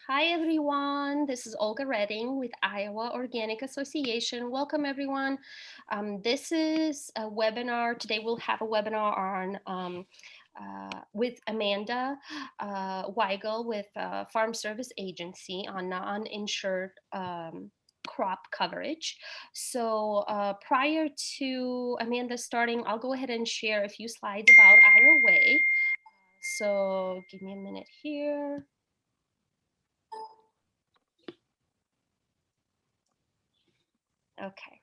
Hi everyone, this is Olga Redding with Iowa Organic Association. Welcome everyone. This is a webinar. Today we'll have a webinar on with Amanda Weigel with Farm Service Agency on non-insured crop coverage. So prior to Amanda starting, I'll go ahead and share a few slides about Iowa Way. So give me a minute here. Okay.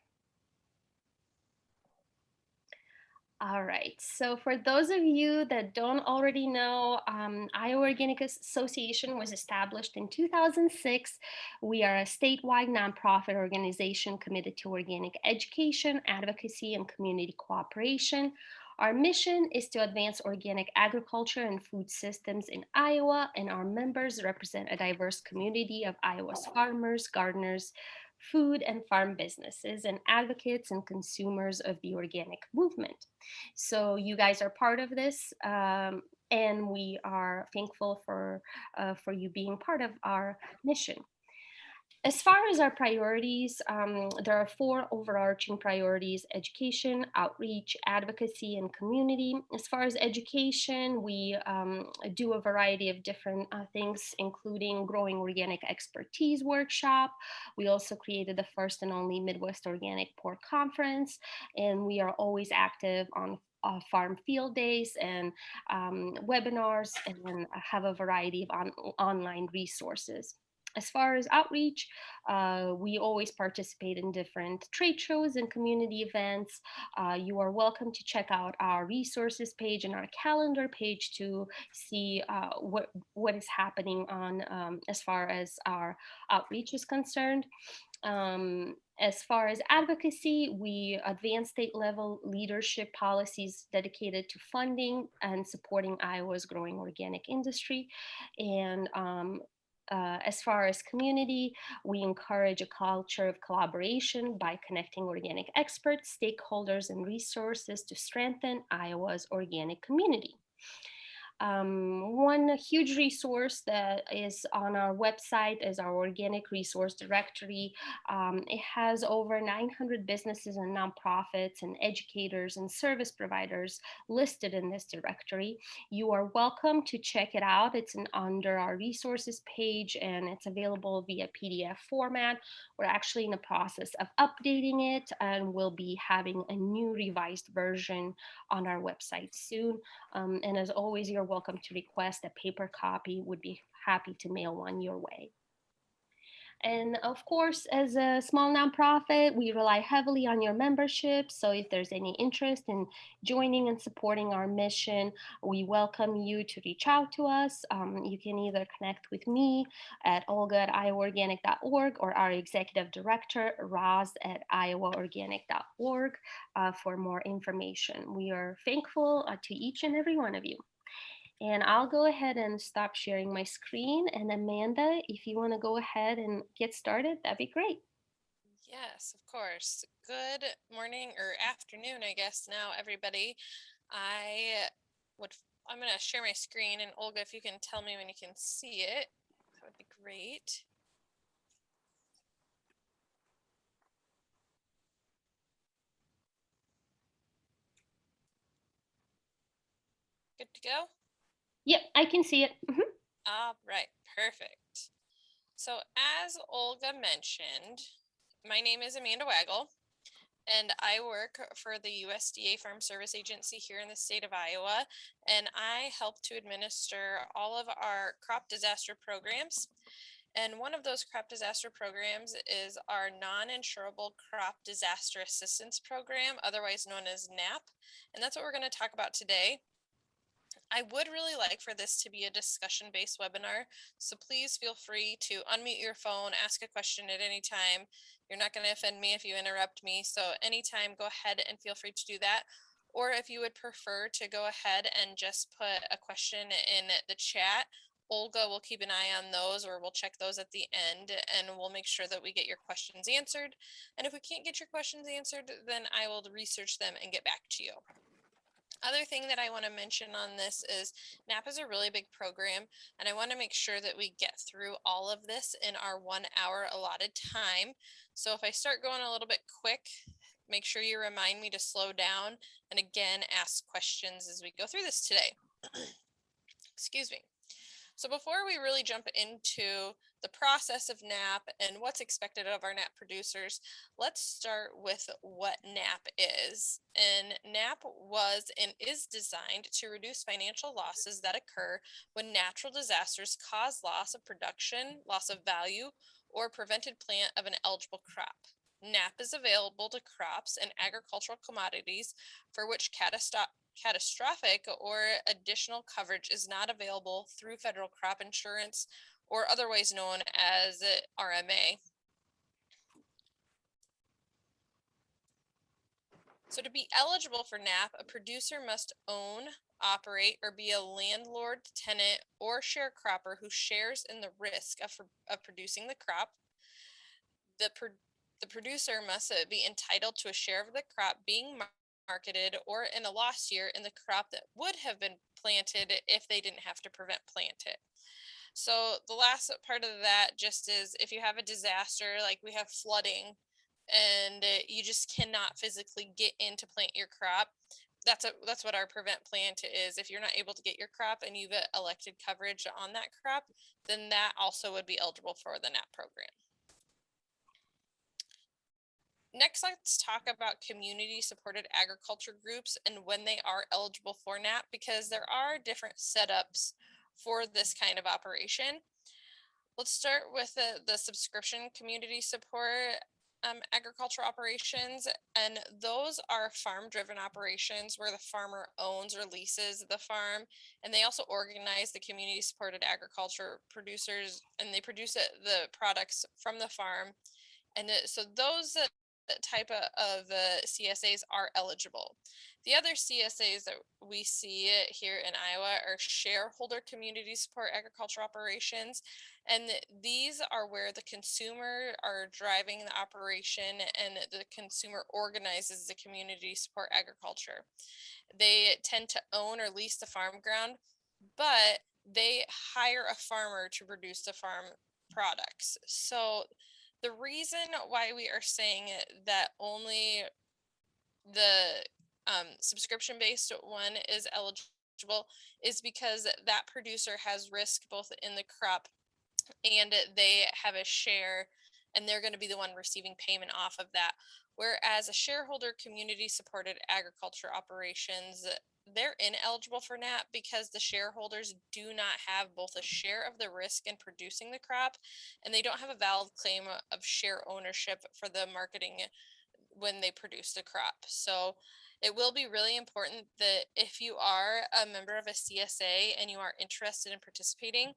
All right. So for those of you that don't already know, Iowa Organic Association was established in 2006. We are a statewide nonprofit organization committed to organic education, advocacy, and community cooperation. Our mission is to advance organic agriculture and food systems in Iowa, and our members represent a diverse community of Iowa's farmers, gardeners, food and farm businesses, and advocates and consumers of the organic movement. So you guys are part of this, and we are thankful for you being part of our mission. As far as our priorities, there are four overarching priorities: education, outreach, advocacy, and community. As far as education, we do a variety of different things, including growing organic expertise workshop. We also created the first and only Midwest Organic Pork Conference, and we are always active on farm field days and webinars, and have a variety of online resources. As far as outreach, we always participate in different trade shows and community events. You are welcome to check out our resources page and our calendar page to see what is happening on as far as our outreach is concerned. As far as advocacy, we advance state level leadership policies dedicated to funding and supporting Iowa's growing organic industry. And as far as community, we encourage a culture of collaboration by connecting organic experts, stakeholders, and resources to strengthen Iowa's organic community. One huge resource that is on our website is our organic resource directory. It has over 900 businesses and nonprofits and educators and service providers listed in this directory. You are welcome to check it out. It's under our resources page, and it's available via PDF format. We're actually in the process of updating it, and we'll be having a new revised version on our website soon. And as always, you're welcome to request a paper copy. Would be happy to mail one your way. And of course, as a small nonprofit, we rely heavily on your membership. So if there's any interest in joining and supporting our mission, we welcome you to reach out to us. You can either connect with me at olga@iowaorganic.org or our executive director, roz@iowaorganic.org for more information. We are thankful to each and every one of you. And I'll go ahead and stop sharing my screen. And Amanda, if you want to go ahead and get started, that'd be great. Yes, of course. Good morning or afternoon, I guess now, everybody. I'm going to share my screen, and Olga, if you can tell me when you can see it, that would be great. Good to go? Yep, I can see it. All right, perfect. So as Olga mentioned, my name is Amanda Weigel, and I work for the USDA Farm Service Agency here in the state of Iowa, and I help to administer all of our crop disaster programs. And one of those crop disaster programs is our non-insurable crop disaster assistance program, otherwise known as KNAP. And that's what we're going to talk about today. I would really like for this to be a discussion-based webinar, so please feel free to unmute your phone, ask a question at any time. You're not going to offend me if you interrupt me, so anytime, go ahead and feel free to do that. Or if you would prefer to go ahead and just put a question in the chat, Olga will keep an eye on those, or we'll check those at the end, and we'll make sure that we get your questions answered. And if we can't get your questions answered, then I will research them and get back to you. Other thing that I want to mention on this is NAP is a really big program, and I want to make sure that we get through all of this in our 1 hour allotted time. So if I start going a little bit quick, make sure you remind me to slow down and again ask questions as we go through this today. Excuse me. So before we really jump into the process of NAP and what's expected of our NAP producers, let's start with what NAP is. And NAP was and is designed to reduce financial losses that occur when natural disasters cause loss of production, loss of value, or prevented plant of an eligible crop. NAP is available to crops and agricultural commodities for which catastrophic or additional coverage is not available through federal crop insurance or otherwise known as RMA. So to be eligible for NAP, a producer must own, operate, or be a landlord, tenant, or sharecropper who shares in the risk of producing the crop. The producer must be entitled to a share of the crop being marketed or in a loss year in the crop that would have been planted if they didn't have to prevent plant it. So the last part of that just is if you have a disaster, like we have flooding, and you just cannot physically get in to plant your crop, that's what our prevent plant is. If you're not able to get your crop and you've elected coverage on that crop, then that also would be eligible for the NAP program. Next, let's talk about community supported agriculture groups and when they are eligible for NAP, because there are different setups for this kind of operation. Let's start with the subscription community support agriculture operations, and those are farm-driven operations where the farmer owns or leases the farm, and they also organize the community-supported agriculture producers, and they produce the products from the farm. And so those type of CSAs are eligible. The other CSAs that we see here in Iowa are shareholder community support agriculture operations. And these are where the consumer are driving the operation and the consumer organizes the community support agriculture. They tend to own or lease the farm ground, but they hire a farmer to produce the farm products. So the reason why we are saying that only the subscription-based one is eligible is because that producer has risk both in the crop and they have a share, and they're going to be the one receiving payment off of that. Whereas a shareholder community supported agriculture operations, they're ineligible for NAP because the shareholders do not have both a share of the risk in producing the crop, and they don't have a valid claim of share ownership for the marketing when they produce the crop. So it will be really important that if you are a member of a CSA and you are interested in participating,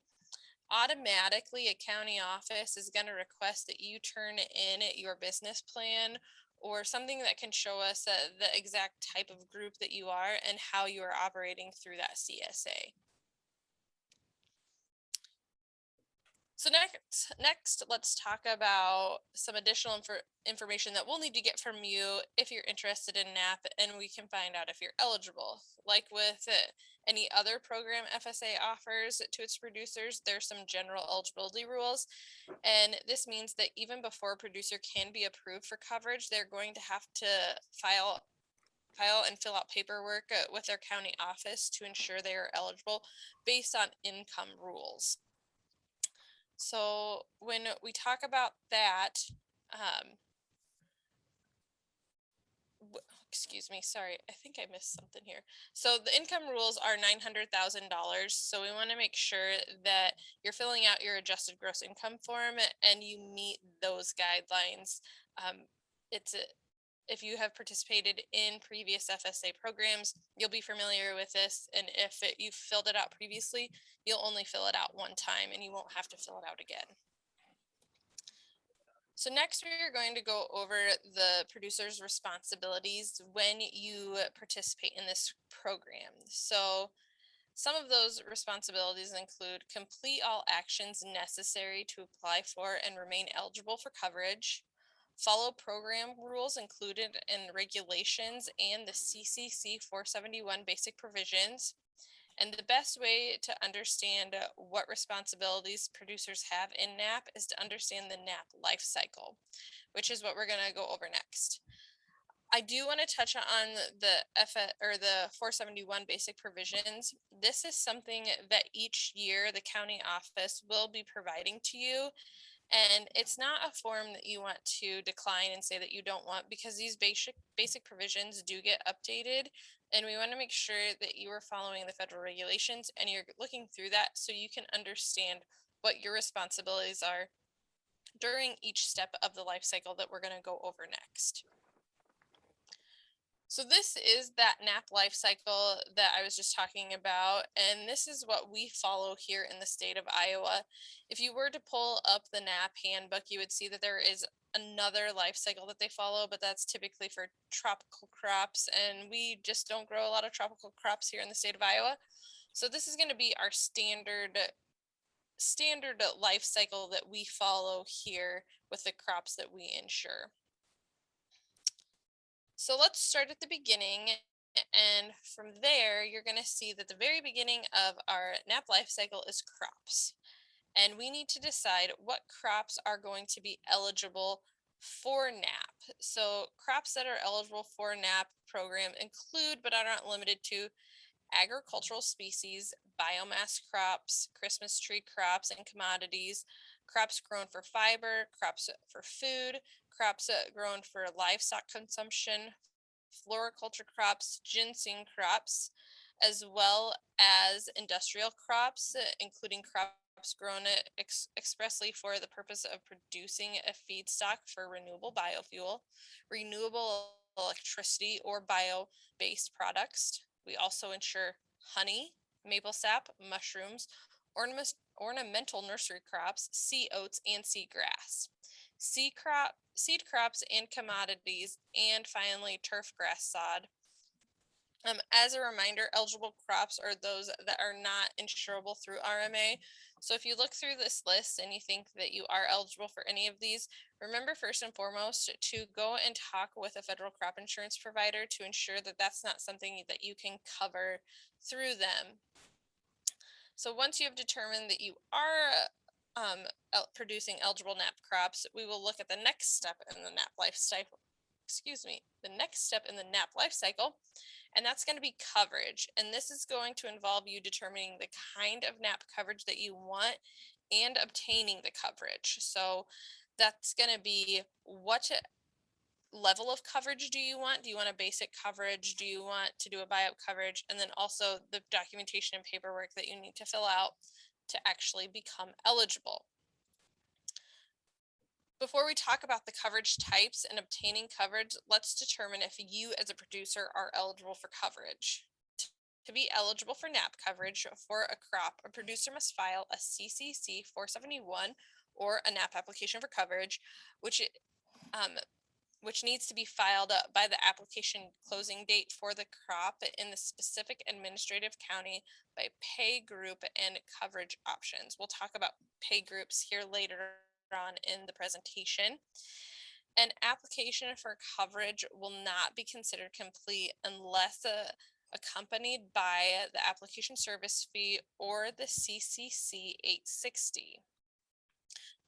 automatically a county office is going to request that you turn in your business plan or something that can show us the exact type of group that you are and how you are operating through that CSA. So next, let's talk about some additional information that we'll need to get from you if you're interested in NAP, and we can find out if you're eligible. Like with any other program FSA offers to its producers, there's some general eligibility rules, and this means that even before a producer can be approved for coverage, they're going to have to file and fill out paperwork with their county office to ensure they are eligible based on income rules. So when we talk about that, excuse me, sorry, I think I missed something here. So the income rules are $900,000. So we want to make sure that you're filling out your adjusted gross income form and you meet those guidelines. If you have participated in previous FSA programs, you'll be familiar with this. And if you've filled it out previously, you'll only fill it out one time and you won't have to fill it out again. So next we are going to go over the producer's responsibilities when you participate in this program. So some of those responsibilities include complete all actions necessary to apply for and remain eligible for coverage, follow program rules included in regulations and the CCC 471 basic provisions. And the best way to understand what responsibilities producers have in NAP is to understand the NAP life cycle, which is what we're going to go over next. I do want to touch on the 471 basic provisions. This is something that each year the county office will be providing to you. And it's not a form that you want to decline and say that you don't want, because these basic provisions do get updated, and we want to make sure that you are following the federal regulations and you're looking through that so you can understand what your responsibilities are during each step of the life cycle that we're going to go over next. So this is that NAP life cycle that I was just talking about, and this is what we follow here in the state of Iowa. If you were to pull up the NAP handbook, you would see that there is another life cycle that they follow, but that's typically for tropical crops, and we just don't grow a lot of tropical crops here in the state of Iowa. So this is going to be our standard life cycle that we follow here with the crops that we insure. So let's start at the beginning, and from there you're going to see that the very beginning of our NAP life cycle is crops, and we need to decide what crops are going to be eligible for NAP. So crops that are eligible for NAP program include, but are not limited to, agricultural species, biomass crops, Christmas tree crops and commodities, crops grown for fiber, crops for food, crops grown for livestock consumption, floriculture crops, ginseng crops, as well as industrial crops, including crops grown expressly for the purpose of producing a feedstock for renewable biofuel, renewable electricity, or bio-based products. We also insure honey, maple sap, mushrooms, ornamental nursery crops, sea oats, and seagrass. Seed crops and commodities, and finally turf grass sod. As a reminder, eligible crops are those that are not insurable through RMA. So if you look through this list and you think that you are eligible for any of these, remember first and foremost to go and talk with a federal crop insurance provider to ensure that that's not something that you can cover through them. So once you have determined that you are producing eligible NAP crops, we will look at the next step in the NAP life cycle. The next step in the NAP life cycle, and that's going to be coverage. And this is going to involve you determining the kind of NAP coverage that you want and obtaining the coverage. So that's going to be what level of coverage do you want? Do you want a basic coverage? Do you want to do a buyout coverage? And then also the documentation and paperwork that you need to fill out to actually become eligible. Before we talk about the coverage types and obtaining coverage, let's determine if you as a producer are eligible for coverage. To be eligible for NAP coverage for a crop, a producer must file a CCC 471 or a NAP application for coverage, which needs to be filed by the application closing date for the crop in the specific administrative county by pay group and coverage options. We'll talk about pay groups here later on in the presentation. An application for coverage will not be considered complete unless accompanied by the application service fee or the CCC 860.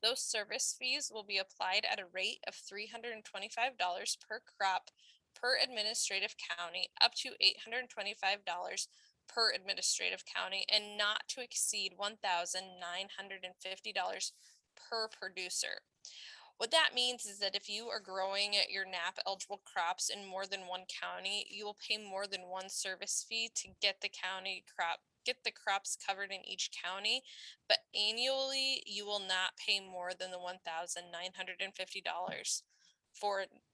Those service fees will be applied at a rate of $325 per crop per administrative county, up to $825 per administrative county, and not to exceed $1,950 per producer. What that means is that if you are growing your NAP eligible crops in more than one county, you will pay more than one service fee to get the crops covered in each county, but annually you will not pay more than the $1,950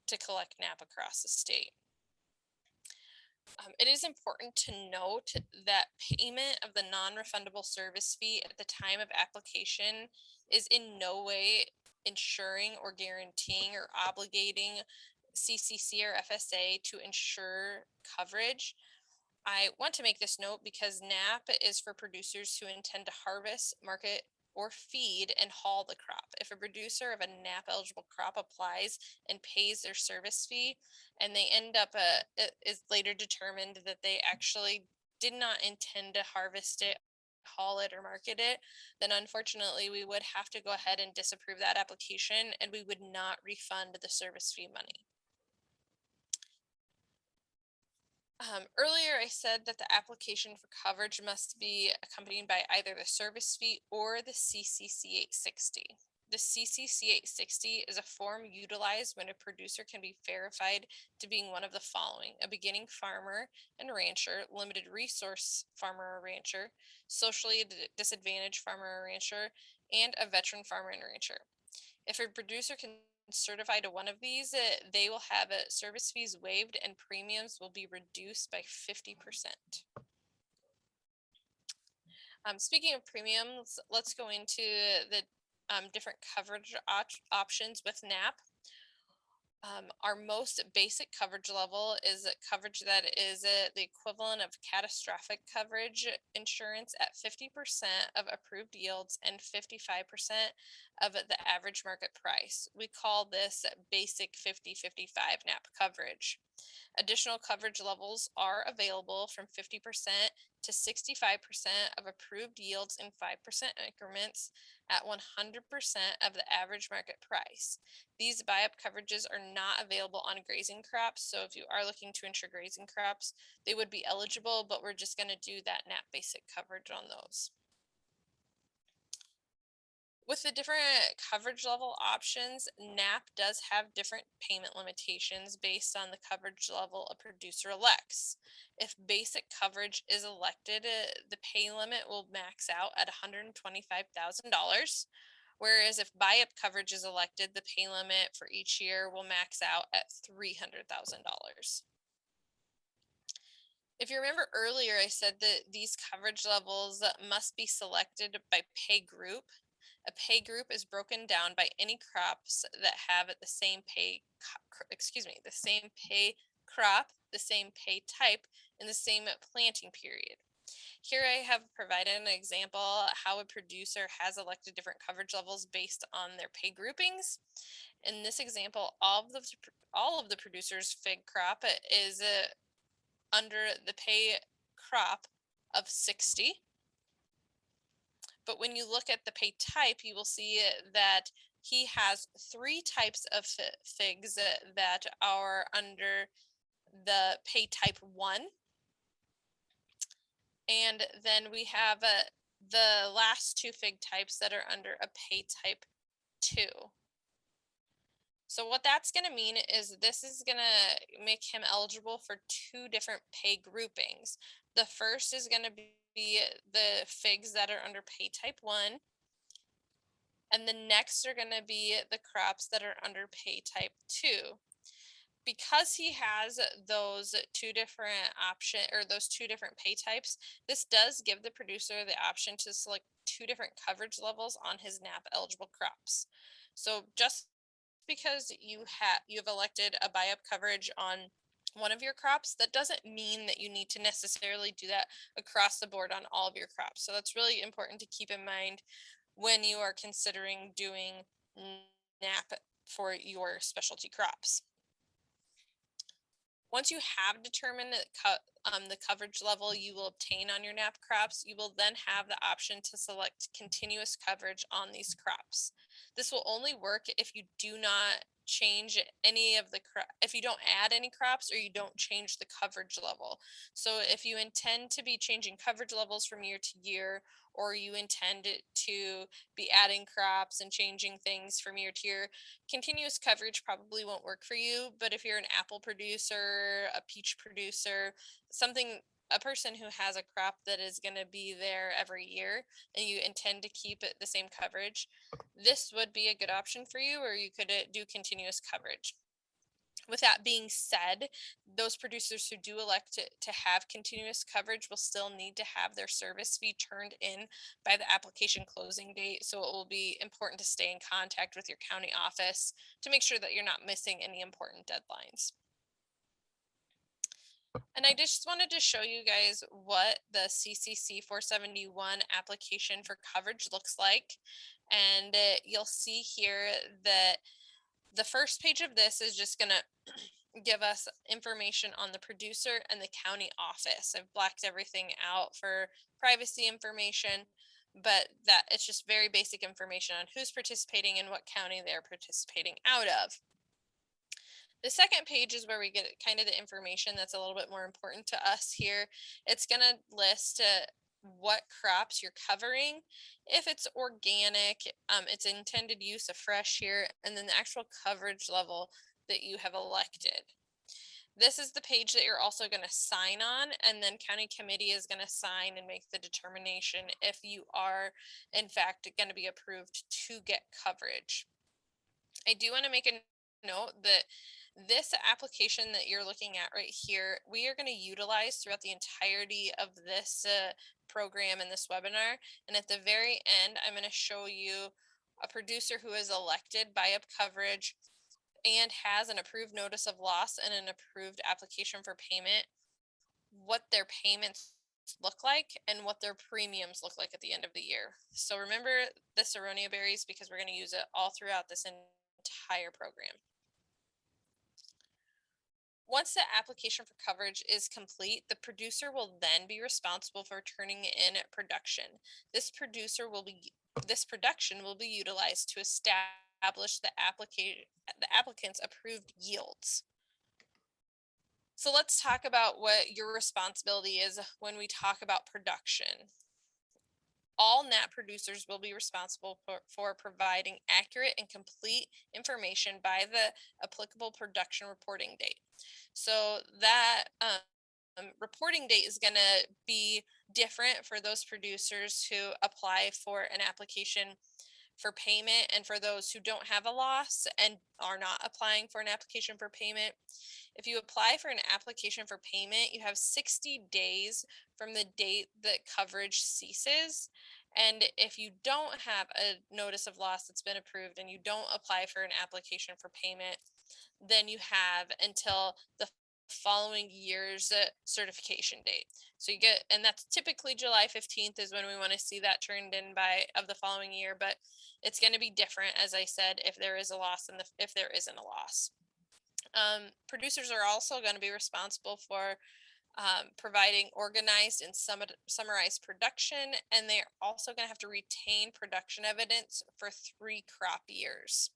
to collect NAP across the state. It is important to note that payment of the non-refundable service fee at the time of application is in no way ensuring or guaranteeing or obligating CCC or FSA to ensure coverage. I want to make this note because NAP is for producers who intend to harvest, market, or feed and haul the crop. If a producer of a NAP eligible crop applies and pays their service fee, and they end up, it is later determined that they actually did not intend to harvest it, haul it, or market it, then unfortunately we would have to go ahead and disapprove that application, and we would not refund the service fee money. Earlier, I said that the application for coverage must be accompanied by either the service fee or the CCC 860. The CCC 860 is a form utilized when a producer can be verified to being one of the following: a beginning farmer and rancher, limited resource farmer or rancher, socially disadvantaged farmer or rancher, and a veteran farmer and rancher. If a producer can certify to one of these, they will have service fees waived and premiums will be reduced by 50%. Speaking of premiums, let's go into the different coverage options with NAP. Our most basic coverage level is coverage that is the equivalent of catastrophic coverage insurance at 50% of approved yields and 55% of the average market price. We call this basic 50-55 NAP coverage. Additional coverage levels are available from 50% to 65% of approved yields in 5% increments at 100% of the average market price. These buy-up coverages are not available on grazing crops, so if you are looking to insure grazing crops, they would be eligible, but we're just going to do that NAP basic coverage on those. With the different coverage level options, NAP does have different payment limitations based on the coverage level a producer elects. If basic coverage is elected, the pay limit will max out at $125,000, whereas if buy-up coverage is elected, the pay limit for each year will max out at $300,000. If you remember earlier, I said that these coverage levels must be selected by pay group. A pay group is broken down by any crops that have the same pay, the same pay crop, the same pay type, and the same planting period. Here I have provided an example how a producer has elected different coverage levels based on their pay groupings. In this example, all of the producer's fig crop is under the pay crop of 60. But when you look at the pay type, you will see that he has 3 types of figs that are under the pay type 1. And then we have the last 2 fig types that are under a pay type 2. So what that's going to mean is this is going to make him eligible for 2 different pay groupings. The first is going to be the figs that are under pay type 1, and the next are going to be the crops that are under pay type 2. Because he has those 2 different those 2 different pay types, this does give the producer the option to select 2 different coverage levels on his NAP eligible crops. So just because you have elected a buy-up coverage on one of your crops, that doesn't mean that you need to necessarily do that across the board on all of your crops. So that's really important to keep in mind when you are considering doing NAP for your specialty crops. Once you have determined the coverage level you will obtain on your NAP crops, you will then have the option to select continuous coverage on these crops. This will only work if you do not change any of the if you don't add any crops or you don't change the coverage level. So if you intend to be changing coverage levels from year to year, or you intend to be adding crops and changing things from year to year, continuous coverage probably won't work for you. But if you're an apple producer, a peach producer, a person who has a crop that is going to be there every year and you intend to keep it the same coverage, this would be a good option for you, or you could do continuous coverage. With that being said, those producers who do elect to have continuous coverage will still need to have their service fee turned in by the application closing date. So it will be important to stay in contact with your county office to make sure that you're not missing any important deadlines. And I just wanted to show you guys what the CCC 471 application for coverage looks like. And you'll see here that the first page of this is just going to give us information on the producer and the county office. I've blacked everything out for privacy information, but that it's just very basic information on who's participating and what county they're participating out of. The second page is where we get kind of the information that's a little bit more important to us here. It's going to list what crops you're covering, if it's organic, its intended use of fresh here, and then the actual coverage level that you have elected. This is the page that you're also going to sign on, and then county committee is going to sign and make the determination if you are in fact going to be approved to get coverage. I do want to make a note that this application that you're looking at right here, we are going to utilize throughout the entirety of this program and this webinar. And at the very end, I'm going to show you a producer who is elected by up coverage and has an approved notice of loss and an approved application for payment, what their payments look like and what their premiums look like at the end of the year. So remember the Seronia berries because we're going to use it all throughout this entire program. Once the application for coverage is complete, the producer will then be responsible for turning in production. This production will be utilized to establish the applicant's approved yields. So let's talk about what your responsibility is when we talk about production. All NAP producers will be responsible for providing accurate and complete information by the applicable production reporting date. So that reporting date is going to be different for those producers who apply for an application for payment and for those who don't have a loss and are not applying for an application for payment. If you apply for an application for payment, you have 60 days from the date that coverage ceases. And if you don't have a notice of loss that's been approved and you don't apply for an application for payment, then you have until the following year's certification date. So you get, and that's typically July 15th is when we want to see that turned in by of the following year, but it's going to be different, as I said, if there is a loss and if there isn't a loss. Producers are also going to be responsible for providing organized and summarized production, and they're also going to have to retain production evidence for 3 crop years.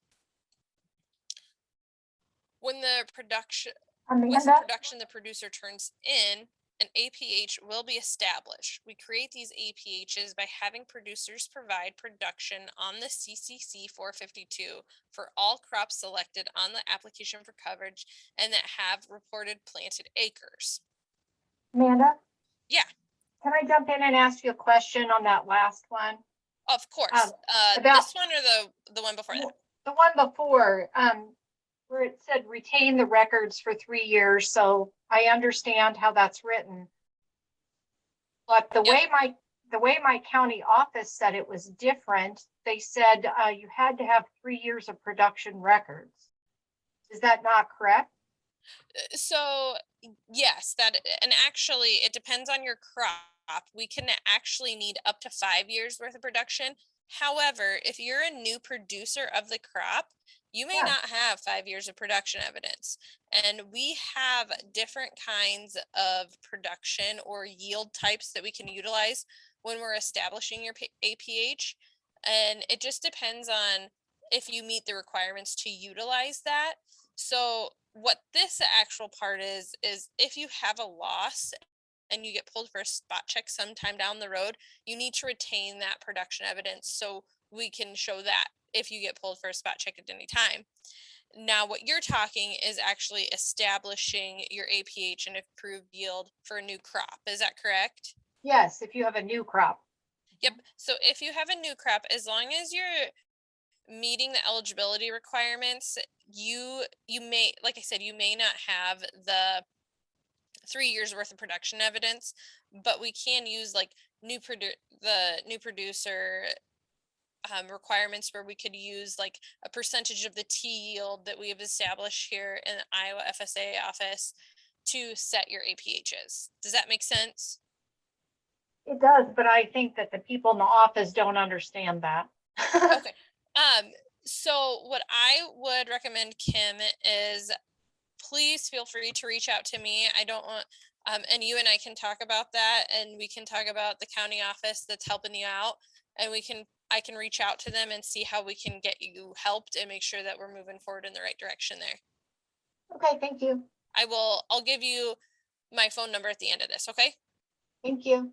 When the production the producer turns in, an APH will be established. We create these APHs by having producers provide production on the CCC 452 for all crops selected on the application for coverage and that have reported planted acres. Amanda? Yeah. Can I jump in and ask you a question on that last one? Of course. This one or the one before that? The one before, where it said retain the records for 3 years. So I understand how that's written. But the way my county office said it was different, they said you had to have 3 years of production records. Is that not correct? So yes, and actually it depends on your crop. We can actually need up to 5 years worth of production. However, if you're a new producer of the crop, you may not have 5 years of production evidence. And we have different kinds of production or yield types that we can utilize when we're establishing your APH. And it just depends on if you meet the requirements to utilize that. So what this actual part is if you have a loss and you get pulled for a spot check sometime down the road, you need to retain that production evidence so we can show that if you get pulled for a spot check at any time. Now, what you're talking is actually establishing your APH and approved yield for a new crop. Is that correct? Yes, if you have a new crop. Yep. So if you have a new crop, as long as you're meeting the eligibility requirements, you may, like I said, you may not have the 3 years worth of production evidence, but we can use like the new producer requirements where we could use like a percentage of the T yield that we have established here in Iowa FSA office to set your APHs. Does that make sense? It does, but I think that the people in the office don't understand that. Okay. So what I would recommend, Kim, is please feel free to reach out to me. I don't want, and you and I can talk about that, and we can talk about the county office that's helping you out, and I can reach out to them and see how we can get you helped and make sure that we're moving forward in the right direction there. Okay, thank you. I'll give you my phone number at the end of this, okay? Thank you.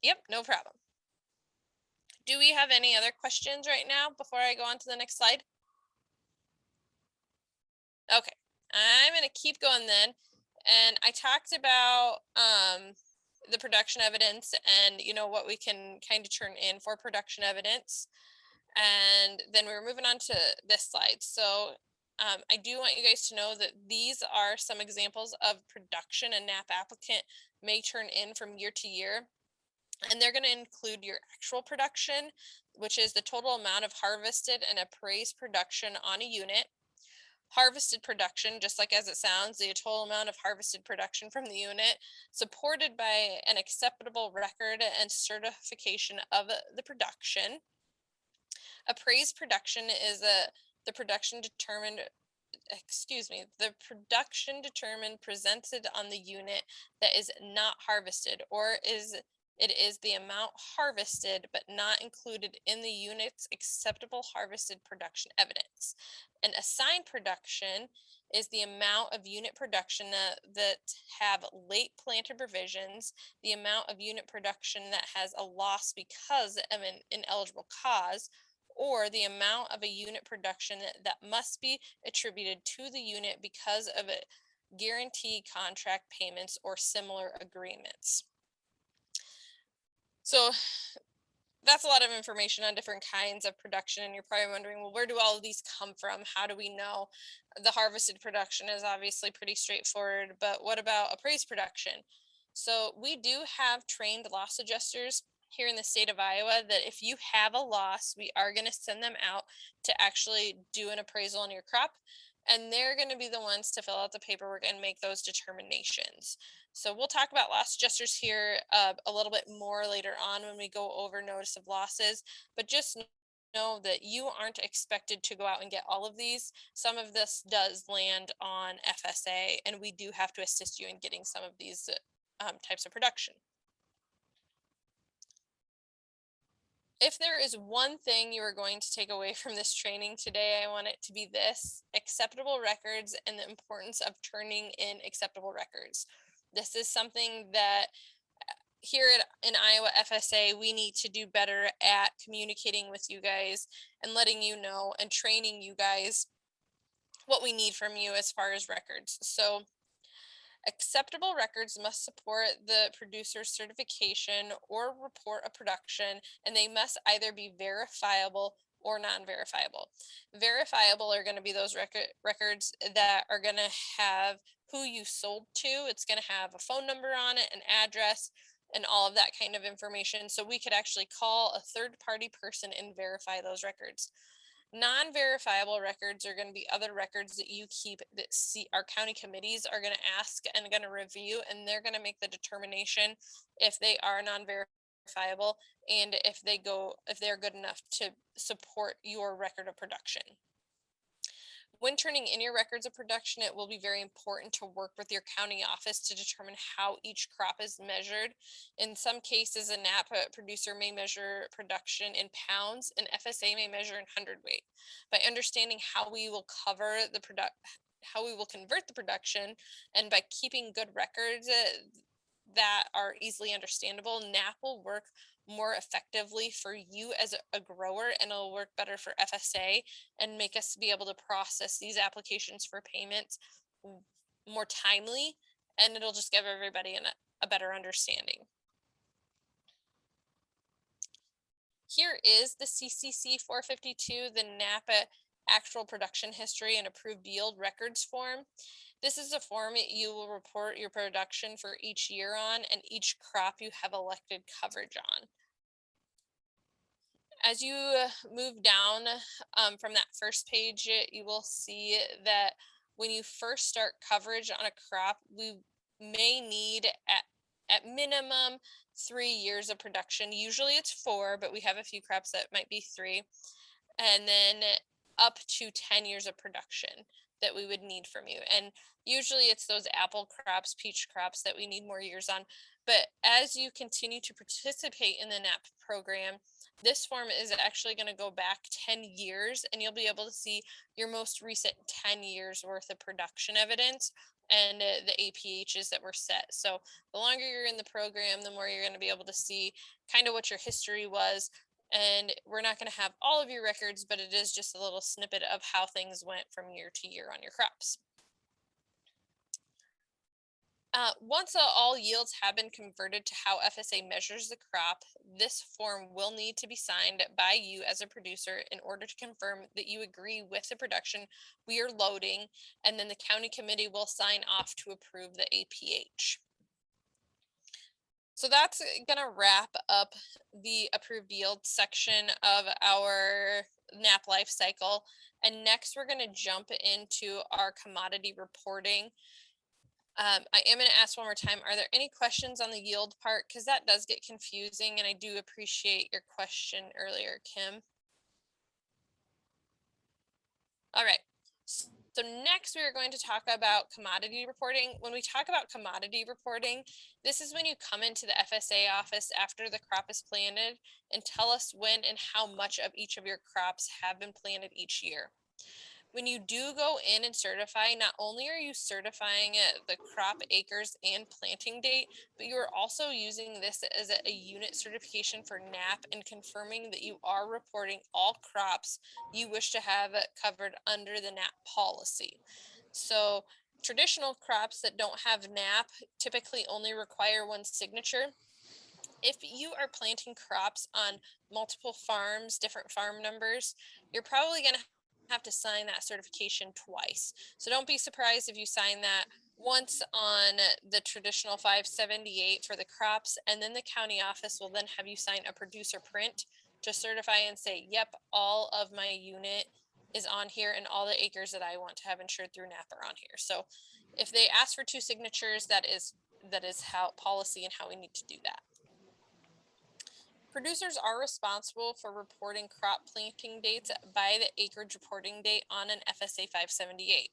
Yep, no problem. Do we have any other questions right now before I go on to the next slide? Okay, I'm gonna keep going then. And I talked about the production evidence and what we can kind of turn in for production evidence. And then we're moving on to this slide. So I do want you guys to know that these are some examples of production a NAP applicant may turn in from year to year. And they're going to include your actual production, which is the total amount of harvested and appraised production on a unit. Harvested production, just like as it sounds, the total amount of harvested production from the unit, supported by an acceptable record and certification of the production. Appraised production is the production determined presented on the unit that is not harvested, or it is the amount harvested but not included in the unit's acceptable harvested production evidence. An assigned production is the amount of unit production that have late planted provisions, the amount of unit production that has a loss because of an ineligible cause, or the amount of a unit production that must be attributed to the unit because of a guarantee contract payments or similar agreements. So that's a lot of information on different kinds of production, and you're probably wondering, well, where do all of these come from? How do we know? The harvested production is obviously pretty straightforward, but what about appraised production? So we do have trained loss adjusters here in the state of Iowa that if you have a loss, we are going to send them out to actually do an appraisal on your crop, and they're going to be the ones to fill out the paperwork and make those determinations. So we'll talk about loss adjusters here a little bit more later on when we go over notice of losses, but just know that you aren't expected to go out and get all of these. Some of this does land on FSA, and we do have to assist you in getting some of these types of production. If there is one thing you are going to take away from this training today, I want it to be this: acceptable records and the importance of turning in acceptable records. This is something that here in Iowa FSA, we need to do better at communicating with you guys and letting you know and training you guys what we need from you as far as records. So acceptable records must support the producer's certification or report of production, and they must either be verifiable or non-verifiable. Verifiable are going to be those records that are going to have who you sold to. It's going to have a phone number on it, an address, and all of that kind of information. So we could actually call a third-party person and verify those records. Non-verifiable records are going to be other records that you keep that our county committees are going to ask and going to review, and they're going to make the determination if they are non-verifiable and if they're good enough to support your record of production. When turning in your records of production, it will be very important to work with your county office to determine how each crop is measured. In some cases, a NAP producer may measure production in pounds, and FSA may measure in hundredweight. By understanding how we will convert the production, and by keeping good records that are easily understandable, NAP will work more effectively for you as a grower, and it'll work better for FSA and make us be able to process these applications for payments more timely, and it'll just give everybody a better understanding. Here is the CCC 452, the NAPA actual production history and approved yield records form. This is a form you will report your production for each year on and each crop you have elected coverage on. As you move down from that first page, you will see that when you first start coverage on a crop, we may need at minimum 3 years of production. Usually it's 4, but we have a few crops that might be 3. And then up to 10 years of production that we would need from you. And usually it's those apple crops, peach crops that we need more years on. But as you continue to participate in the NAP program, this form is actually going to go back 10 years, and you'll be able to see your most recent 10 years worth of production evidence and the APHs that were set. So the longer you're in the program, the more you're going to be able to see kind of what your history was. And we're not going to have all of your records, but it is just a little snippet of how things went from year to year on your crops. Once all yields have been converted to how FSA measures the crop, this form will need to be signed by you as a producer in order to confirm that you agree with the production we are loading, and then the county committee will sign off to approve the APH. So that's going to wrap up the approved yield section of our NAP life cycle. And next, we're going to jump into our commodity reporting. I am going to ask one more time, are there any questions on the yield part? Because that does get confusing, and I do appreciate your question earlier, Kim. All right. So next we are going to talk about commodity reporting. When we talk about commodity reporting, this is when you come into the FSA office after the crop is planted and tell us when and how much of each of your crops have been planted each year. When you do go in and certify, not only are you certifying the crop acres and planting date, but you are also using this as a unit certification for NAP and confirming that you are reporting all crops you wish to have covered under the NAP policy. So traditional crops that don't have NAP typically only require one signature. If you are planting crops on multiple farms, different farm numbers, you're probably going to have to sign that certification twice. So don't be surprised if you sign that once on the traditional 578 for the crops, and then the county office will then have you sign a producer print to certify and say, yep, all of my unit is on here and all the acres that I want to have insured through NAP are on here. So if they ask for 2 signatures, that is how policy and how we need to do that. Producers are responsible for reporting crop planting dates by the acreage reporting date on an FSA 578.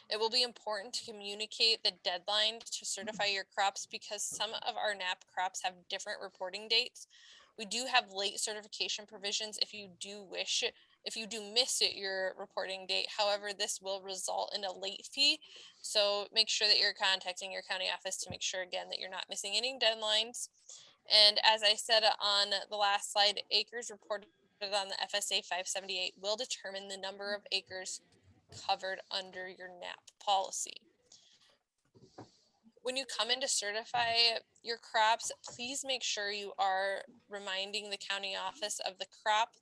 It will be important to communicate the deadline to certify your crops because some of our NAP crops have different reporting dates. We do have late certification provisions if you do miss your reporting date. However, this will result in a late fee. So make sure that you're contacting your county office to make sure again that you're not missing any deadlines. And as I said on the last slide, acres reported on the FSA 578 will determine the number of acres covered under your NAP policy. When you come in to certify your crops, please make sure you are reminding the county office of the crop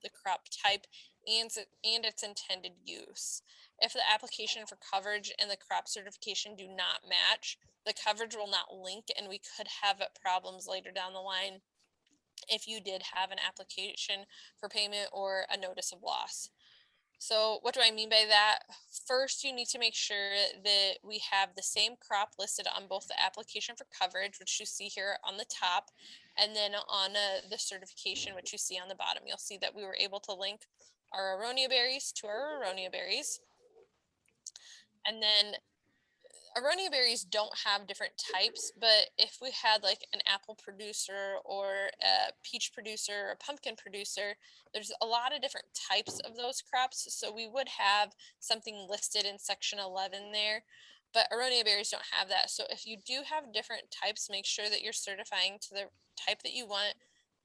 type, and its intended use. If the application for coverage and the crop certification do not match, the coverage will not link, and we could have problems later down the line if you did have an application for payment or a notice of loss. So what do I mean by that? First, you need to make sure that we have the same crop listed on both the application for coverage, which you see here on the top, and then on the certification, which you see on the bottom. You'll see that we were able to link our aronia berries to our aronia berries. And then aronia berries don't have different types, but if we had like an apple producer or a peach producer or a pumpkin producer, there's a lot of different types of those crops. So we would have something listed in section 11 there, but aronia berries don't have that. So if you do have different types, make sure that you're certifying to the type that you want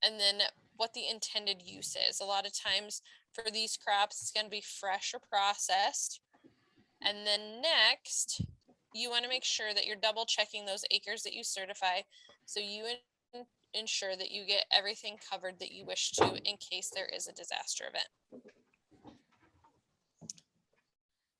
and then what the intended use is. A lot of times for these crops, it's going to be fresh or processed. And then next, you want to make sure that you're double checking those acres that you certify so you ensure that you get everything covered that you wish to in case there is a disaster event.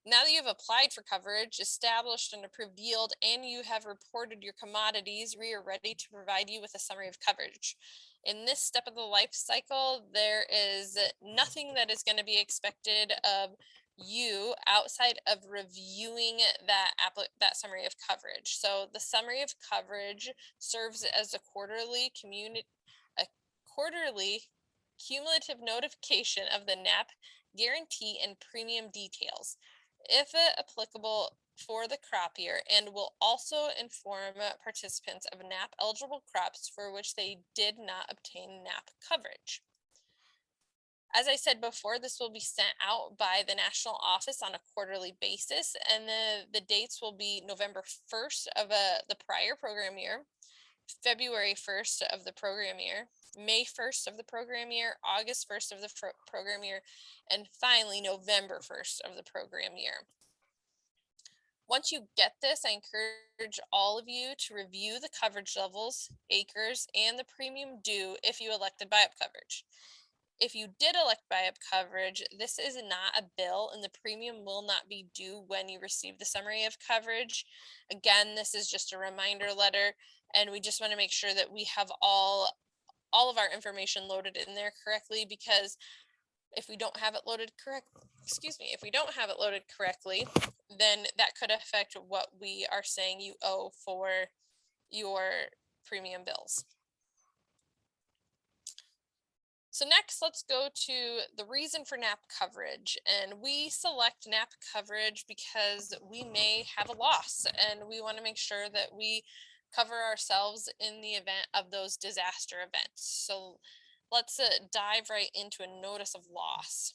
Now that you've applied for coverage, established an approved yield, and you have reported your commodities, we are ready to provide you with a summary of coverage. In this step of the life cycle, there is nothing that is going to be expected of you outside of reviewing that summary of coverage. So the summary of coverage serves as a quarterly cumulative notification of the NAP guarantee and premium details, if applicable for the crop year, and will also inform participants of NAP eligible crops for which they did not obtain NAP coverage. As I said before, this will be sent out by the national office on a quarterly basis, and the dates will be November 1st of the prior program year, February 1st of the program year, May 1st of the program year, August 1st of the program year, and finally November 1st of the program year. Once you get this, I encourage all of you to review the coverage levels, acres, and the premium due if you elected buy-up coverage. If you did elect buy-up coverage, this is not a bill and the premium will not be due when you receive the summary of coverage. Again, this is just a reminder letter, and we just want to make sure that we have all of our information loaded in there correctly, because if we don't have it loaded correctly, then that could affect what we are saying you owe for your premium bills. So next, let's go to the reason for NAP coverage. And we select NAP coverage because we may have a loss, and we want to make sure that we cover ourselves in the event of those disaster events. So let's dive right into a notice of loss.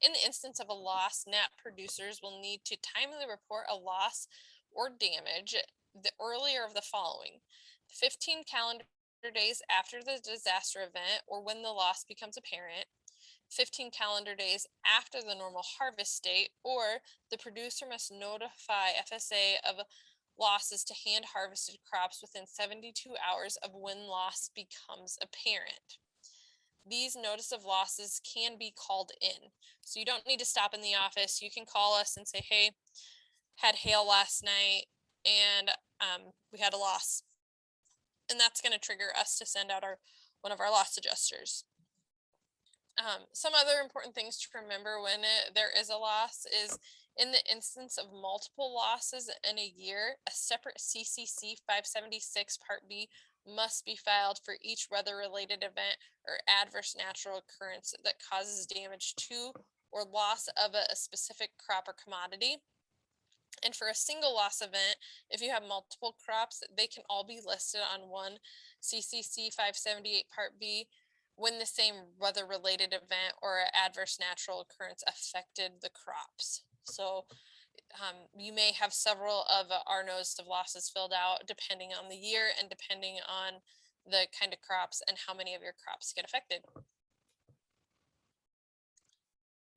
In the instance of a loss, NAP producers will need to timely report a loss or damage the earlier of the following: 15 calendar days after the disaster event or when the loss becomes apparent, 15 calendar days after the normal harvest date, or the producer must notify FSA of losses to hand harvested crops within 72 hours of when loss becomes apparent. These notice of losses can be called in. So you don't need to stop in the office. You can call us and say, hey, had hail last night and we had a loss. And that's going to trigger us to send out one of our loss adjusters. Some other important things to remember when there is a loss is, in the instance of multiple losses in a year, a separate CCC 576 Part B must be filed for each weather-related event or adverse natural occurrence that causes damage to or loss of a specific crop or commodity. And for a single loss event, if you have multiple crops, they can all be listed on one CCC 578 Part B when the same weather-related event or adverse natural occurrence affected the crops. So you may have several of our notice of losses filled out depending on the year and depending on the kind of crops and how many of your crops get affected.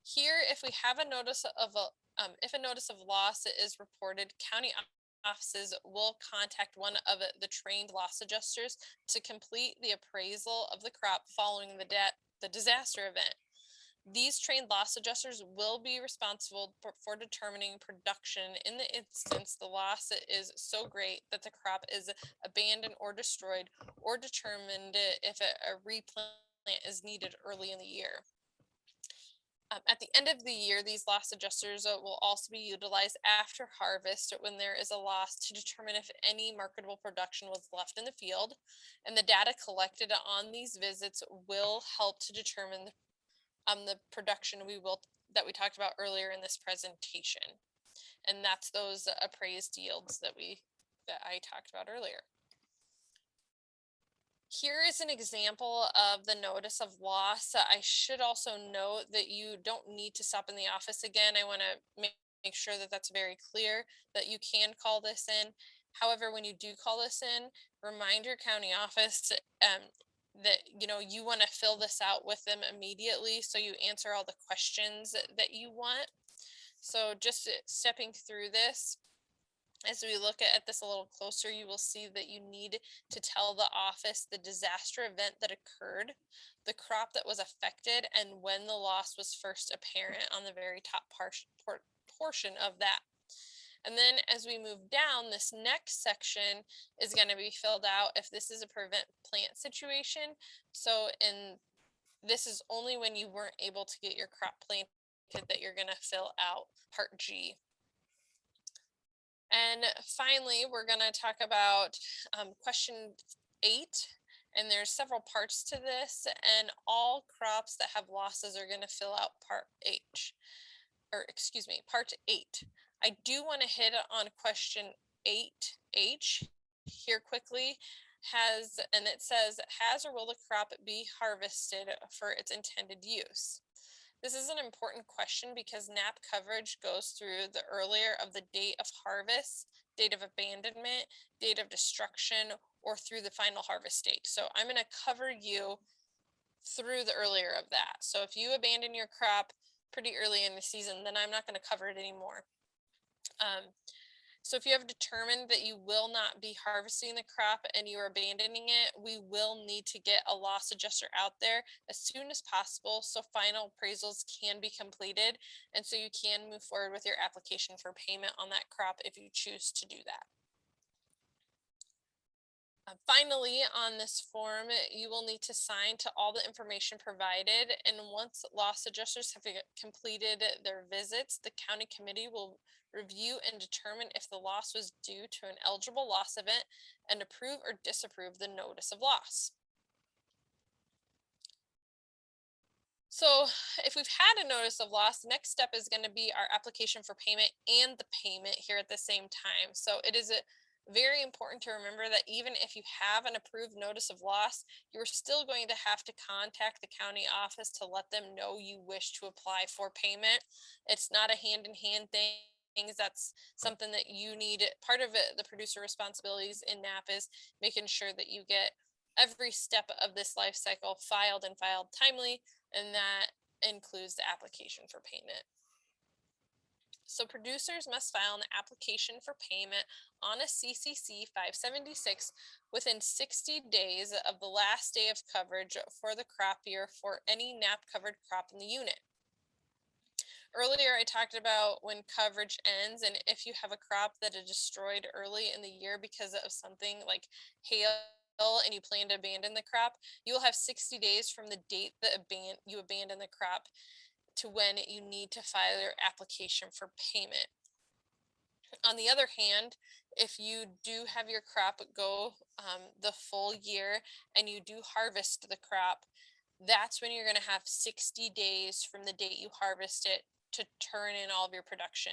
Here, if we have a notice of if a notice of loss is reported, county offices will contact one of the trained loss adjusters to complete the appraisal of the crop following the disaster event. These trained loss adjusters will be responsible for determining production in the instance the loss is so great that the crop is abandoned or destroyed, or determined if a replant is needed early in the year. At the end of the year, these loss adjusters will also be utilized after harvest when there is a loss to determine if any marketable production was left in the field, and the data collected on these visits will help to determine the production that we talked about earlier in this presentation, and that's those appraised yields that I talked about earlier. Here is an example of the notice of loss. I should also note that you don't need to stop in the office again. I want to make sure that that's very clear, that you can call this in. However, when you do call this in, remind your county office that you want to fill this out with them immediately, so you answer all the questions that you want. So just stepping through this, as we look at this a little closer, you will see that you need to tell the office the disaster event that occurred, the crop that was affected, and when the loss was first apparent on the very top portion of that. And then as we move down, this next section is going to be filled out if this is a prevent plant situation. So this is only when you weren't able to get your crop planted that you're going to fill out, Part G. And finally, we're going to talk about question 8. And there's several parts to this, and all crops that have losses are going to fill out Part 8. I do want to hit on question 8H here quickly. And it says, has or will the crop be harvested for its intended use? This is an important question because NAP coverage goes through the earlier of the date of harvest, date of abandonment, date of destruction, or through the final harvest date. So I'm going to cover you through the earlier of that. So if you abandon your crop pretty early in the season, then I'm not going to cover it anymore. So if you have determined that you will not be harvesting the crop and you are abandoning it, we will need to get a loss adjuster out there as soon as possible so final appraisals can be completed and so you can move forward with your application for payment on that crop if you choose to do that. Finally, on this form, you will need to sign to all the information provided, and once loss adjusters have completed their visits, the county committee will review and determine if the loss was due to an eligible loss event and approve or disapprove the notice of loss. So if we've had a notice of loss, the next step is going to be our application for payment and the payment here at the same time. So it is very important to remember that even if you have an approved notice of loss, you're still going to have to contact the county office to let them know you wish to apply for payment. It's not a hand-in-hand thing. That's something that you need. Part of it, the producer responsibilities in NAP is making sure that you get every step of this life cycle filed and filed timely, and that includes the application for payment. So producers must file an application for payment on a CCC 576 within 60 days of the last day of coverage for the crop year for any NAP covered crop in the unit. Earlier, I talked about when coverage ends, and if you have a crop that is destroyed early in the year because of something like hail and you plan to abandon the crop, you will have 60 days from the date that you abandon the crop to when you need to file your application for payment. On the other hand, if you do have your crop go the full year and you do harvest the crop, that's when you're going to have 60 days from the date you harvest it to turn in all of your production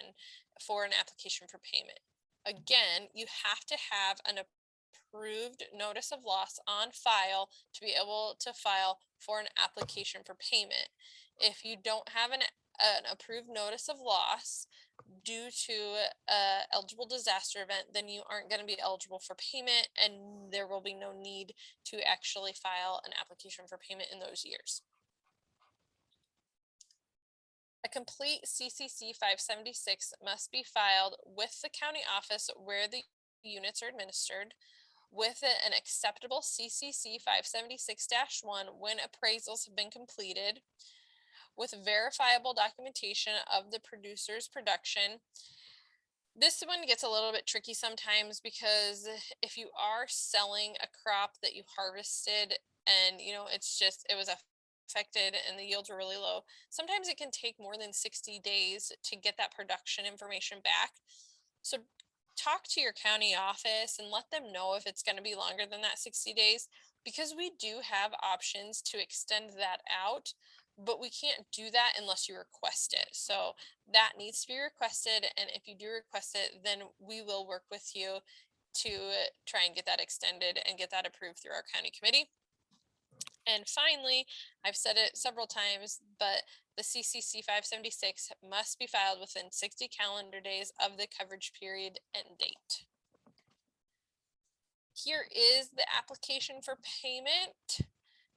for an application for payment. Again, you have to have an approved notice of loss on file to be able to file for an application for payment. If you don't have an approved notice of loss due to an eligible disaster event, then you aren't going to be eligible for payment, and there will be no need to actually file an application for payment in those years. A complete CCC 576 must be filed with the county office where the units are administered, with an acceptable CCC 576-1 when appraisals have been completed, with verifiable documentation of the producer's production. This one gets a little bit tricky sometimes because if you are selling a crop that you harvested and it was affected and the yields were really low, sometimes it can take more than 60 days to get that production information back. So talk to your county office and let them know if it's going to be longer than that 60 days, because we do have options to extend that out, but we can't do that unless you request it. So that needs to be requested, and if you do request it, then we will work with you to try and get that extended and get that approved through our county committee. And finally, I've said it several times, but the CCC 576 must be filed within 60 calendar days of the coverage period end date. Here is the application for payment,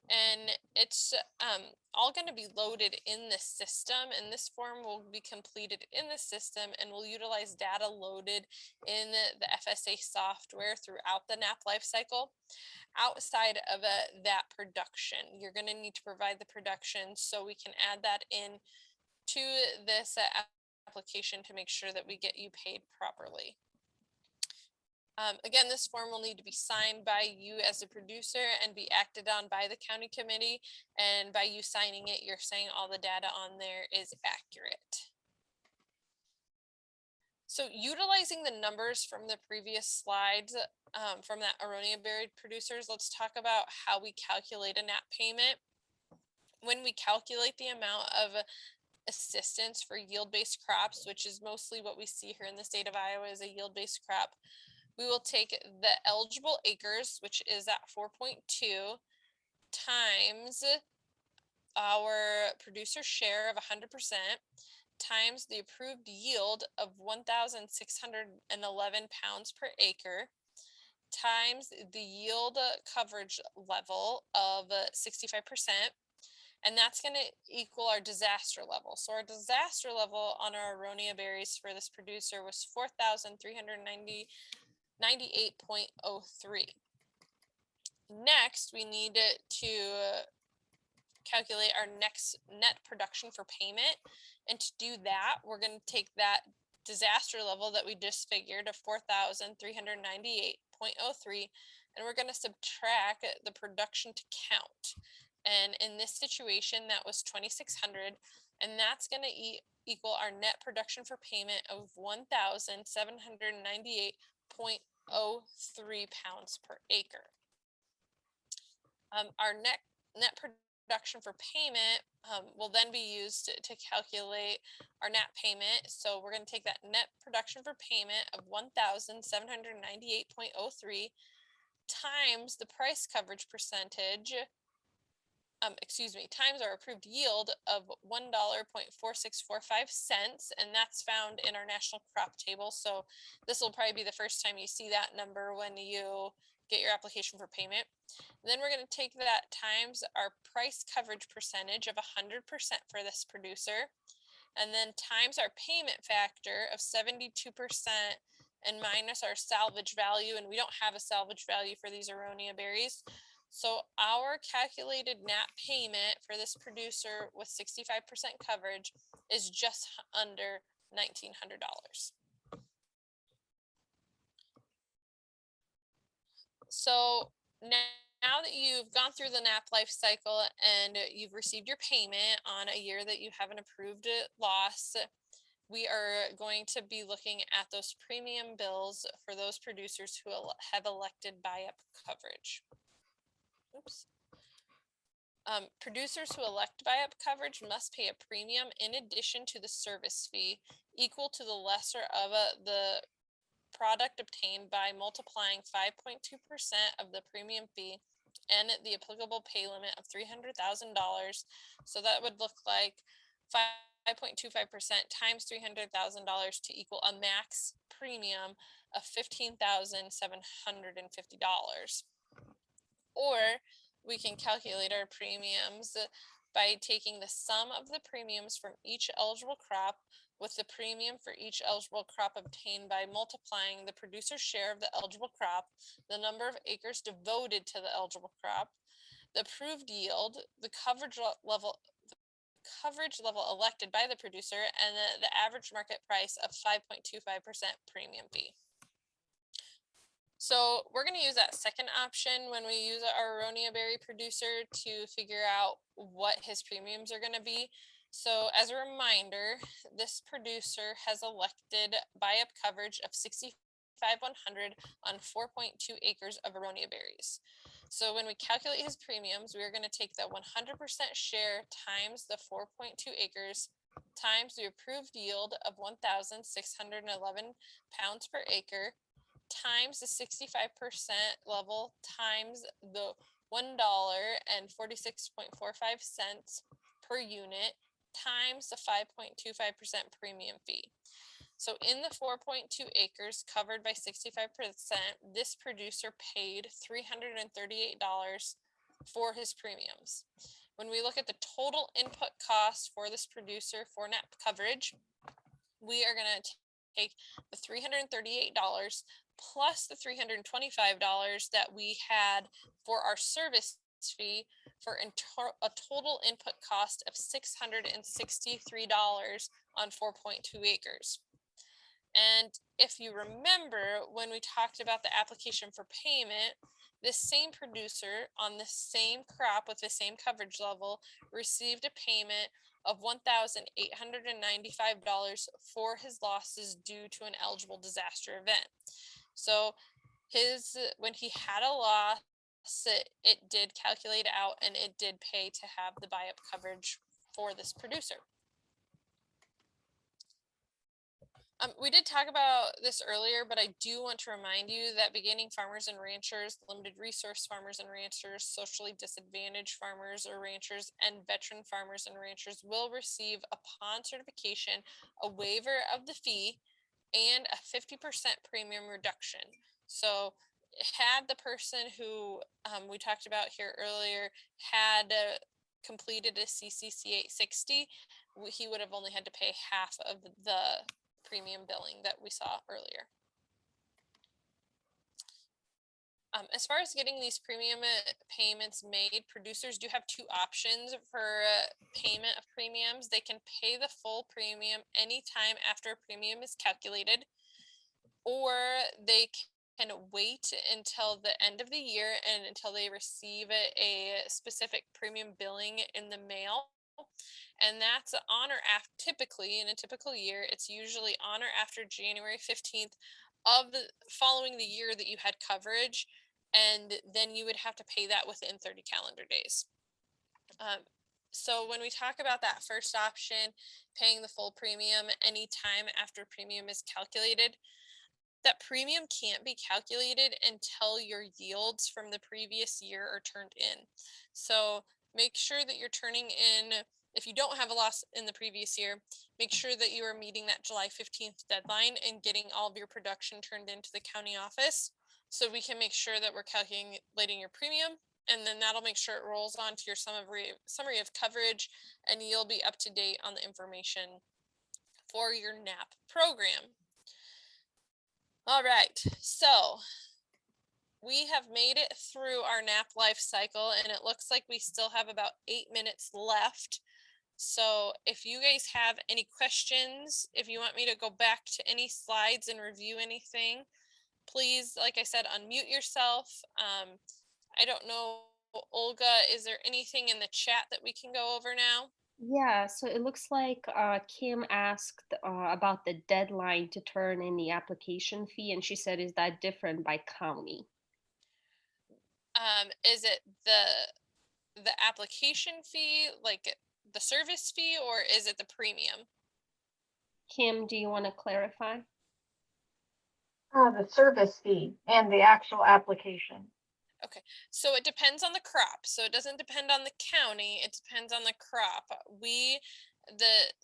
and it's all going to be loaded in the system, and this form will be completed in the system and will utilize data loaded in the FSA software throughout the NAP lifecycle. Outside of that production, you're going to need to provide the production so we can add that in to this application to make sure that we get you paid properly. Again, this form will need to be signed by you as a producer and be acted on by the county committee. And by you signing it, you're saying all the data on there is accurate. So utilizing the numbers from the previous slides from that aronia berry producers, let's talk about how we calculate a NAP payment. When we calculate the amount of assistance for yield-based crops, which is mostly what we see here in the state of Iowa is a yield-based crop, we will take the eligible acres, which is at 4.2, times our producer share of 100%, times the approved yield of 1,611 pounds per acre, times the yield coverage level of 65%, and that's going to equal our disaster level. So our disaster level on our aronia berries for this producer was 4,398.03. Next, we need to calculate our next net production for payment. And to do that, we're going to take that disaster level that we just figured of 4,398.03, and we're going to subtract the production to count. And in this situation, that was 2,600, and that's going to equal our net production for payment of 1,798.03 pounds per acre. Our net production for payment will then be used to calculate our NAP payment. So we're going to take that net production for payment of 1,798.03 times the price coverage percentage, times our approved yield of $1.4645, and that's found in our national crop table. So this will probably be the first time you see that number when you get your application for payment. Then we're going to take that times our price coverage percentage of 100% for this producer, and then times our payment factor of 72% and minus our salvage value, and we don't have a salvage value for these aronia berries. So our calculated NAP payment for this producer with 65% coverage is just under $1,900. So now that you've gone through the NAP life cycle and you've received your payment on a year that you have an approved loss, we are going to be looking at those premium bills for those producers who have elected buy-up coverage. Oops. Producers who elect buy-up coverage must pay a premium in addition to the service fee equal to the lesser of the product obtained by multiplying 5.2% of the premium fee and the applicable pay limit of $300,000. So that would look like 5.25% times $300,000 to equal a max premium of $15,750. Or we can calculate our premiums by taking the sum of the premiums from each eligible crop with the premium for each eligible crop obtained by multiplying the producer's share of the eligible crop, the number of acres devoted to the eligible crop, the approved yield, the coverage level elected by the producer, and the average market price of 5.25% premium fee. So we're going to use that second option when we use our aronia berry producer to figure out what his premiums are going to be. So as a reminder, this producer has elected buy-up coverage of 6,500 on 4.2 acres of aronia berries. So when we calculate his premiums, we are going to take the 100% share times the 4.2 acres times the approved yield of 1,611 pounds per acre times the 65% level times the $1.4645 per unit times the 5.25% premium fee. So in the 4.2 acres covered by 65%, this producer paid $338 for his premiums. When we look at the total input cost for this producer for NAP coverage, we are going to take the $338 plus the $325 that we had for our service fee for a total input cost of $663 on 4.2 acres. And if you remember, when we talked about the application for payment, this same producer on the same crop with the same coverage level received a payment of $1,895 for his losses due to an eligible disaster event. So when he had a loss, it did calculate out and it did pay to have the buy-up coverage for this producer. We did talk about this earlier, but I do want to remind you that beginning farmers and ranchers, limited resource farmers and ranchers, socially disadvantaged farmers or ranchers, and veteran farmers and ranchers will receive upon certification a waiver of the fee and a 50% premium reduction. So had the person who we talked about here earlier had completed a CCC 860, he would have only had to pay half of the premium billing that we saw earlier. As far as getting these premium payments made, producers do have two options for payment of premiums. They can pay the full premium anytime after a premium is calculated, or they can wait until the end of the year and until they receive a specific premium billing in the mail. And that's on or after, typically in a typical year, it's usually on or after January 15th of the following the year that you had coverage. And then you would have to pay that within 30 calendar days. So when we talk about that first option, paying the full premium anytime after premium is calculated, that premium can't be calculated until your yields from the previous year are turned in. So make sure that you're turning in, if you don't have a loss in the previous year, make sure that you are meeting that July 15th deadline and getting all of your production turned into the county office, so we can make sure that we're calculating your premium, and then that'll make sure it rolls onto your summary of coverage, and you'll be up to date on the information for your NAP program. All right, so we have made it through our NAP life cycle, and it looks like we still have about 8 minutes left. So if you guys have any questions, if you want me to go back to any slides and review anything, please, like I said, unmute yourself. I don't know, Olga, is there anything in the chat that we can go over now? Yeah, so it looks like Kim asked about the deadline to turn in the application fee, and she said, is that different by county? Is it the application fee, like the service fee, or is it the premium? Kim, do you want to clarify? The service fee and the actual application. Okay, so it depends on the crop. So it doesn't depend on the county, it depends on the crop. The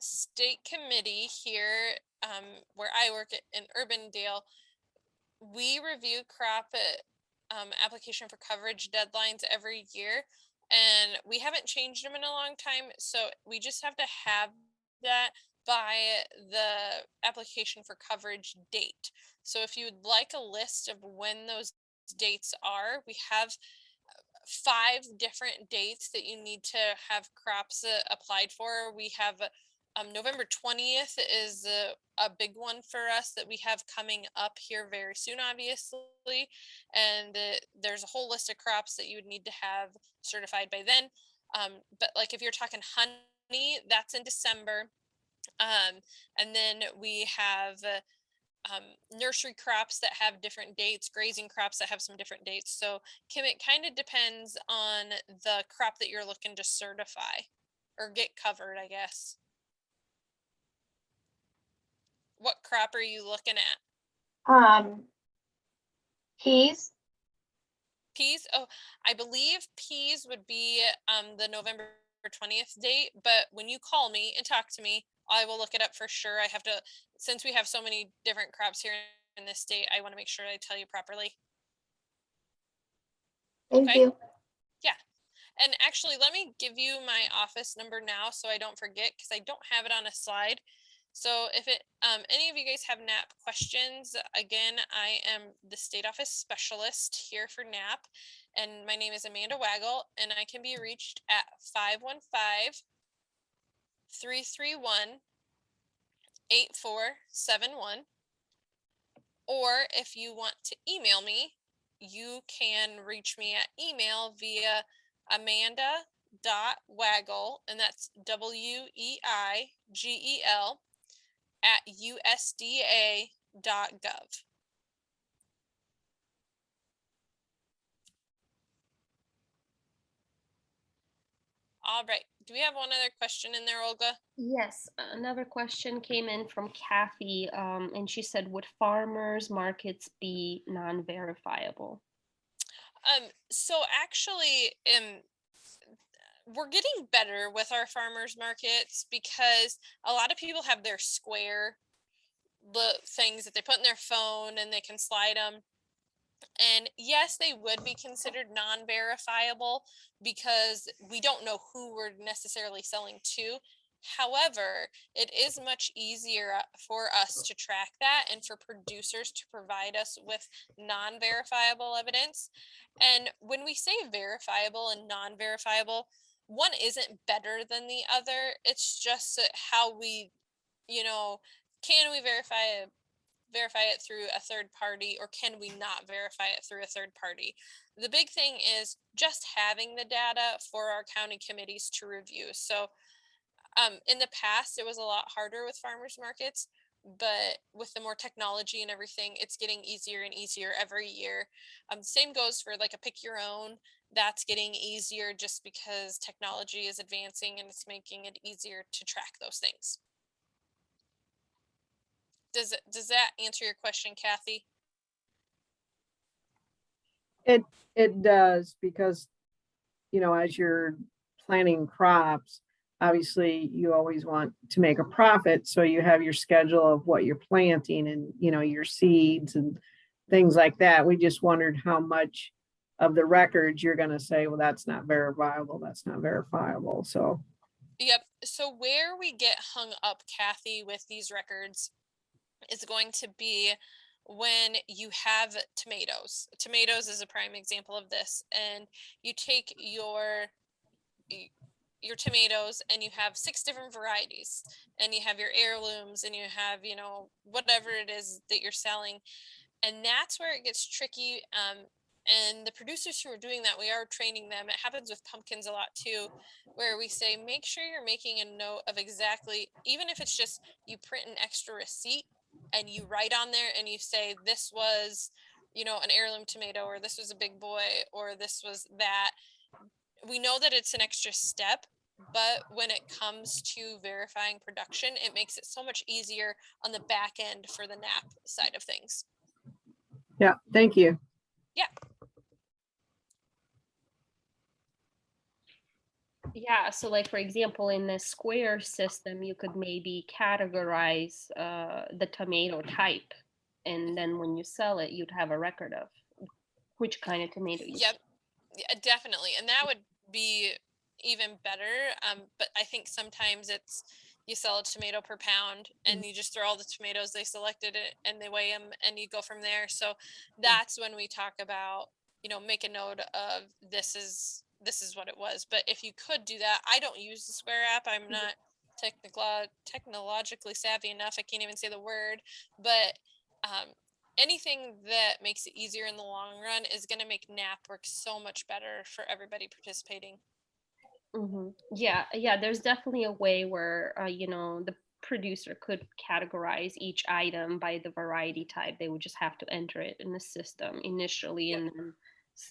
state committee here, where I work in Urbandale, we review crop application for coverage deadlines every year, and we haven't changed them in a long time. So we just have to have that by the application for coverage date. So if you would like a list of when those dates are, we have 5 different dates that you need to have crops applied for. We have November 20th is a big one for us that we have coming up here very soon, obviously. And there's a whole list of crops that you would need to have certified by then. But like if you're talking honey, that's in December. And then we have nursery crops that have different dates, grazing crops that have some different dates. So Kim, it kind of depends on the crop that you're looking to certify or get covered, I guess. What crop are you looking at? Peas. Peas? Oh, I believe peas would be the November 20th date, but when you call me and talk to me, I will look it up for sure. I have to, since we have so many different crops here in this state, I want to make sure I tell you properly. Thank you. Yeah. And actually, let me give you my office number now so I don't forget, because I don't have it on a slide. So if any of you guys have NAP questions, again, I am the state office specialist here for NAP, and my name is Amanda Weigel, and I can be reached at 515-331-8471. Or if you want to email me, you can reach me at email via amanda.weigel, and that's WEIGEL at USDA.gov. All right. Do we have one other question in there, Olga? Yes, another question came in from Kathy, and she said, would farmers markets be non-verifiable? So actually, we're getting better with our farmers markets because a lot of people have their square things that they put in their phone and they can slide them. And yes, they would be considered non-verifiable because we don't know who we're necessarily selling to. However, it is much easier for us to track that and for producers to provide us with non-verifiable evidence. And when we say verifiable and non-verifiable, one isn't better than the other. It's just how we, can we verify it through a third party, or can we not verify it through a third party? The big thing is just having the data for our county committees to review. So in the past, it was a lot harder with farmers markets, but with the more technology and everything, it's getting easier and easier every year. Same goes for like a pick your own. That's getting easier just because technology is advancing and it's making it easier to track those things. Does that answer your question, Kathy? It does, because as you're planting crops, obviously you always want to make a profit, so you have your schedule of what you're planting and your seeds and things like that. We just wondered how much of the records you're going to say, well, that's not verifiable, so Yep. So where we get hung up, Kathy, with these records is going to be when you have tomatoes. Tomatoes is a prime example of this. And you take your tomatoes and you have 6 different varieties, and you have your heirlooms, and you have, whatever it is that you're selling. And that's where it gets tricky. And the producers who are doing that, we are training them. It happens with pumpkins a lot too, where we say, make sure you're making a note of exactly, even if it's just you print an extra receipt and you write on there and you say, this was, an heirloom tomato, or this was a big boy, or this was that. We know that it's an extra step, but when it comes to verifying production, it makes it so much easier on the back end for the NAP side of things. yeah, thank you. Yeah. Yeah, so like, for example, in the square system, you could maybe categorize the tomato type, and then when you sell it, you'd have a record of which kind of tomato you Yep. Yeah, definitely. And that would be even better. But I think sometimes it's, you sell a tomato per pound and you just throw all the tomatoes, they selected it, and they weigh them, and you go from there. So that's when we talk about, make a note of this is what it was. But if you could do that, I don't use the Square app. I'm not technologically savvy enough. I can't even say the word, but anything that makes it easier in the long run is going to make NAP work so much better for everybody participating. Mm-hmm. Yeah, there's definitely a way where the producer could categorize each item by the variety type. They would just have to enter it in the system initially, Yep. and then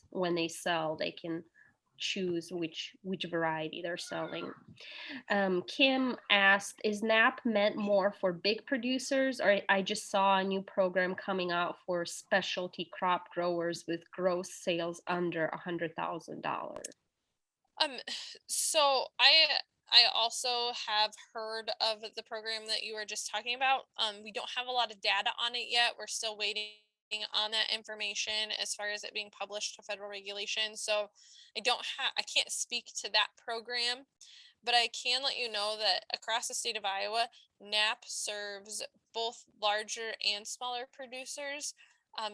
when they sell, they can choose which variety they're selling. Kim asked, is NAP meant more for big producers, or I just saw a new program coming out for specialty crop growers with gross sales under $100,000? So I also have heard of the program that you were just talking about. We don't have a lot of data on it yet. We're still waiting on that information as far as it being published to federal regulations. So I can't speak to that program, but I can let you know that across the state of Iowa, NAP serves both larger and smaller producers.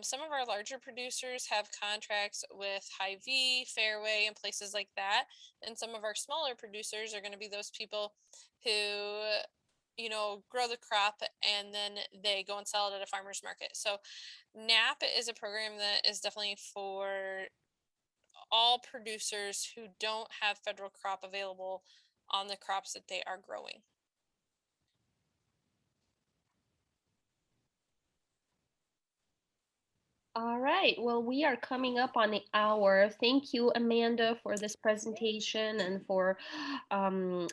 Some of our larger producers have contracts with Hy-Vee, Fairway, and places like that. And some of our smaller producers are going to be those people who grow the crop and then they go and sell it at a farmer's market. So NAP is a program that is definitely for all producers who don't have federal crop available on the crops that they are growing. All right. Well, we are coming up on the hour. Thank you, Amanda, for this presentation and for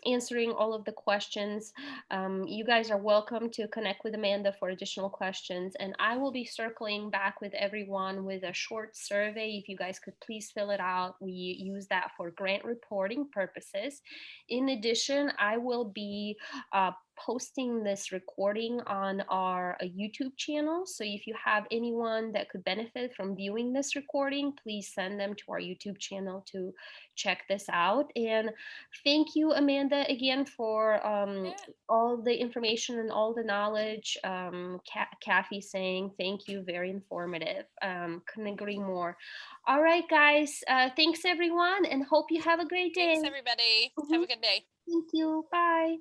answering all of the questions. You guys are welcome to connect with Amanda for additional questions. And I will be circling back with everyone with a short survey. If you guys could please fill it out. We use that for grant reporting purposes. In addition, I will be posting this recording on our YouTube channel. So if you have anyone that could benefit from viewing this recording, please send them to our YouTube channel to check this out. And thank you, Amanda, again for all the information and all the knowledge. Kathy saying thank you, very informative. Couldn't agree more. All right, guys. Thanks, everyone, and hope you have a great day. Thanks, everybody. Have a good day. Thank you. Bye.